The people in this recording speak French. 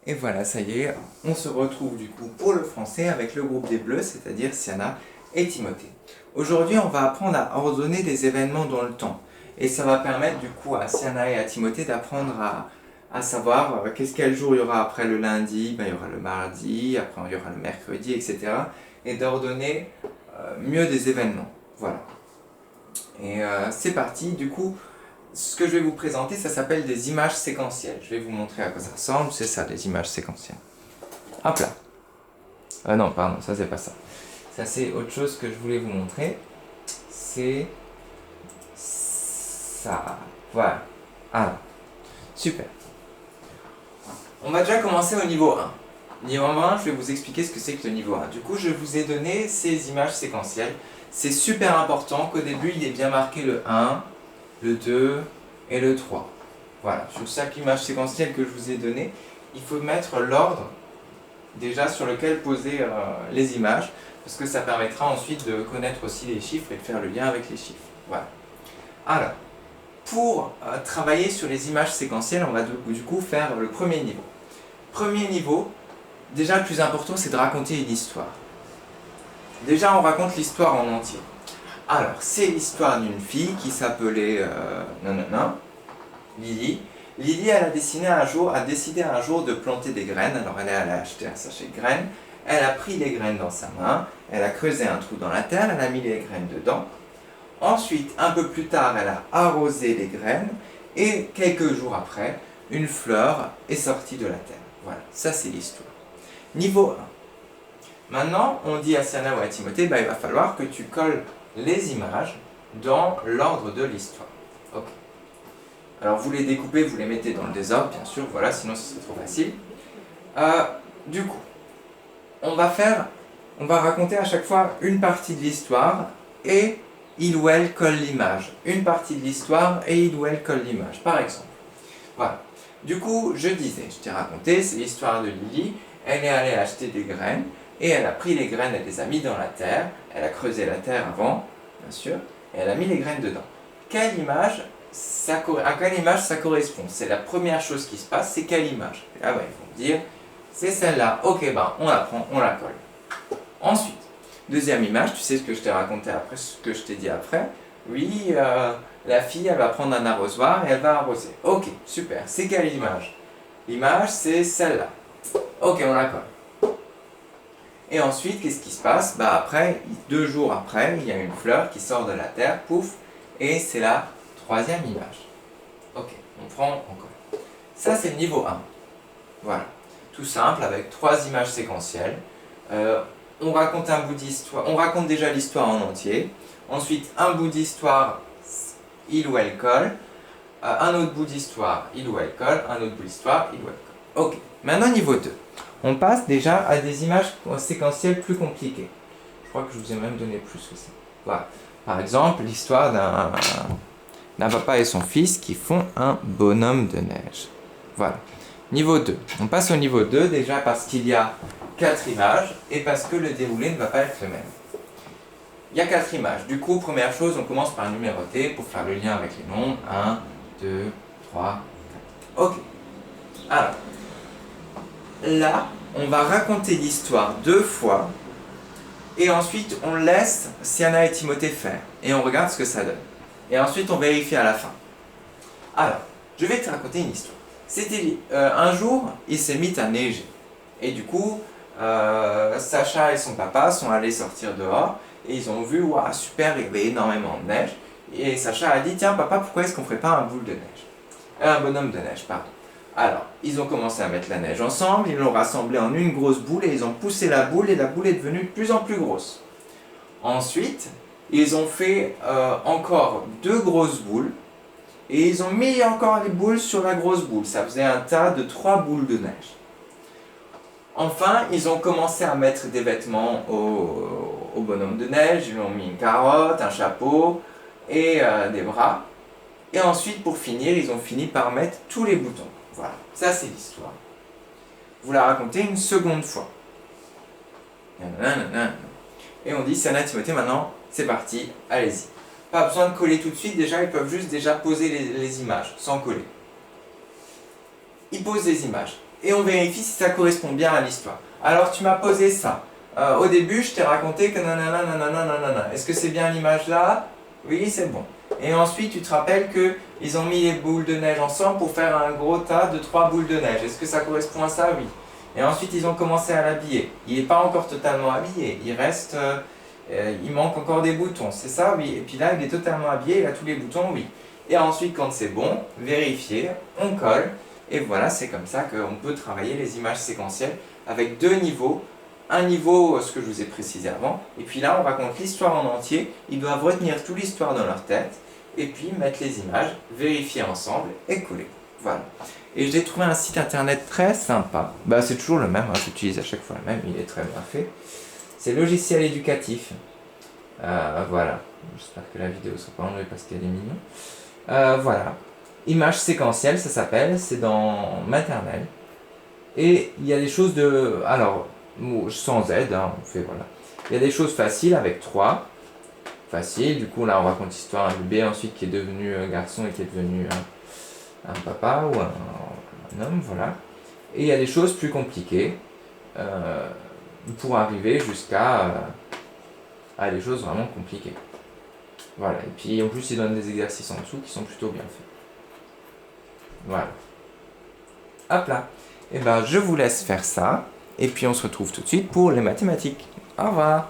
Et voilà, ça y est, on se retrouve du coup pour le français avec le groupe des Bleus, c'est-à-dire Siana et Timothée. Aujourd'hui, on va apprendre à ordonner des événements dans le temps. Et ça va permettre du coup à Siana et à Timothée d'apprendre à savoir quel jour il y aura après le lundi, ben, il y aura le mardi, après il y aura le mercredi, etc. Et d'ordonner mieux des événements. Voilà. Et c'est parti, du coup, ce que je vais vous présenter, ça s'appelle des images séquentielles. Je vais vous montrer à quoi ça ressemble, c'est ça, des images séquentielles. Hop là. Non, pardon, ça c'est pas ça. Ça c'est autre chose que je voulais vous montrer. C'est ça. Voilà. Ah, super. On va déjà commencer au niveau 1. Niveau 1, je vais vous expliquer ce que c'est que le niveau 1. Du coup, je vous ai donné ces images séquentielles. C'est super important qu'au début, il est bien marqué le 1, le 2 et le 3. Voilà, sur chaque image séquentielle que je vous ai donnée, il faut mettre l'ordre déjà sur lequel poser les images, parce que ça permettra ensuite de connaître aussi les chiffres et de faire le lien avec les chiffres. Voilà. Alors, pour travailler sur les images séquentielles, on va du coup faire le premier niveau. Premier niveau, déjà le plus important, c'est de raconter une histoire. Déjà, on raconte l'histoire en entier. Alors, c'est l'histoire d'une fille qui s'appelait Lily. Lily, elle a décidé un jour de planter des graines. Alors, elle est allée acheter un sachet de graines. Elle a pris les graines dans sa main. Elle a creusé un trou dans la terre. Elle a mis les graines dedans. Ensuite, un peu plus tard, elle a arrosé les graines. Et quelques jours après, une fleur est sortie de la terre. Voilà, ça c'est l'histoire. Niveau 1. Maintenant, on dit à Siana ou à Timothée, il va falloir que tu colles les images dans l'ordre de l'histoire. Ok. Alors vous les découpez, vous les mettez dans le désordre, bien sûr, voilà, sinon ce serait trop facile. Du coup, on va raconter à chaque fois une partie de l'histoire et il ou elle colle l'image. Une partie de l'histoire et il ou elle colle l'image, par exemple. Voilà. Du coup, je t'ai raconté, c'est l'histoire de Lily. Elle est allée acheter des graines et elle a pris les graines, elle les a mis dans la terre. Elle a creusé la terre avant, bien sûr, et elle a mis les graines dedans. À quelle image ça correspond? C'est la première chose qui se passe, c'est quelle image? Et là, ils vont dire, c'est celle-là. Ok, on la prend, on la colle. Ensuite, deuxième image, tu sais ce que je t'ai raconté après, ce que je t'ai dit après. Oui, la fille, elle va prendre un arrosoir et elle va arroser. Ok, super. C'est quelle image? L'image, c'est celle-là. Ok, on la colle. Et ensuite, qu'est-ce qui se passe? Après, 2 jours après, il y a une fleur qui sort de la terre, pouf, et c'est la troisième image. Ok, on prend, on colle. Ça, c'est le niveau 1. Voilà. Tout simple, avec 3 images séquentielles. On raconte un bout d'histoire, on raconte déjà l'histoire en entier. Ensuite, un bout d'histoire, il ou elle colle. Un autre bout d'histoire, il ou elle colle. Un autre bout d'histoire, il ou elle colle. Ok, maintenant niveau 2. On passe déjà à des images séquentielles plus compliquées. Je crois que je vous ai même donné plus que ça. Voilà. Par exemple, l'histoire d'un papa et son fils qui font un bonhomme de neige. Voilà. Niveau 2. On passe au niveau 2 déjà parce qu'il y a 4 images et parce que le déroulé ne va pas être le même. Il y a 4 images. Du coup, première chose, on commence par numéroter pour faire le lien avec les nombres. 1, 2, 3, 4. Ok. Alors, là, on va raconter l'histoire 2 fois et ensuite on laisse Siana et Timothée faire et on regarde ce que ça donne. Et ensuite on vérifie à la fin. Alors, je vais te raconter une histoire. C'était un jour, il s'est mis à neiger. Et du coup, Sacha et son papa sont allés sortir dehors et ils ont vu, waouh, super, il y avait énormément de neige. Et Sacha a dit, tiens papa, pourquoi est-ce qu'on ferait pas un boule de neige? Un bonhomme de neige, pardon. Alors, ils ont commencé à mettre la neige ensemble, ils l'ont rassemblée en une grosse boule et ils ont poussé la boule et la boule est devenue de plus en plus grosse. Ensuite, ils ont fait encore 2 grosses boules et ils ont mis encore les boules sur la grosse boule. Ça faisait un tas de 3 boules de neige. Enfin, ils ont commencé à mettre des vêtements au bonhomme de neige. Ils lui ont mis une carotte, un chapeau et des bras. Et ensuite, pour finir, ils ont fini par mettre tous les boutons. Voilà, ça c'est l'histoire. Vous la racontez une seconde fois. Et on dit, Siana, Timothée, maintenant, c'est parti, allez-y. Pas besoin de coller tout de suite, déjà, ils peuvent juste déjà poser les images, sans coller. Ils posent les images. et on vérifie si ça correspond bien à l'histoire. Alors tu m'as posé ça. Au début, je t'ai raconté que nanana, nanana, nanana. Est-ce que c'est bien l'image là? Oui, c'est bon. Et ensuite, tu te rappelles qu'ils ont mis les boules de neige ensemble pour faire un gros tas de 3 boules de neige. Est-ce que ça correspond à ça? Oui. Et ensuite, ils ont commencé à l'habiller. Il n'est pas encore totalement habillé. Il reste... il manque encore des boutons. C'est ça? Oui. Et puis là, il est totalement habillé. Il a tous les boutons? Oui. Et ensuite, quand c'est bon, vérifier, on colle. Et voilà, c'est comme ça qu'on peut travailler les images séquentielles avec 2 niveaux. Un niveau, ce que je vous ai précisé avant, et puis là on raconte l'histoire en entier, ils doivent retenir toute l'histoire dans leur tête, et puis mettre les images, vérifier ensemble et coller. Voilà. Et j'ai trouvé un site internet très sympa, bah, c'est toujours le même, hein, j'utilise à chaque fois le même, il est très bien fait. C'est Logiciel Éducatif. Voilà, j'espère que la vidéo ne sera pas enlevée parce qu'elle est mignonne. Voilà, images séquentielles ça s'appelle, c'est dans maternelle. Et il y a des choses de... Alors, sans aide, hein, on fait voilà. Il y a des choses faciles avec 3. Facile, du coup là on raconte l'histoire d'un bébé ensuite qui est devenu un garçon et qui est devenu un papa ou un homme, voilà. Et il y a des choses plus compliquées pour arriver jusqu'à à des choses vraiment compliquées. Voilà, et puis en plus ils donnent des exercices en dessous qui sont plutôt bien faits. Voilà. Hop là. Et ben je vous laisse faire ça. Et puis on se retrouve tout de suite pour les mathématiques. Au revoir.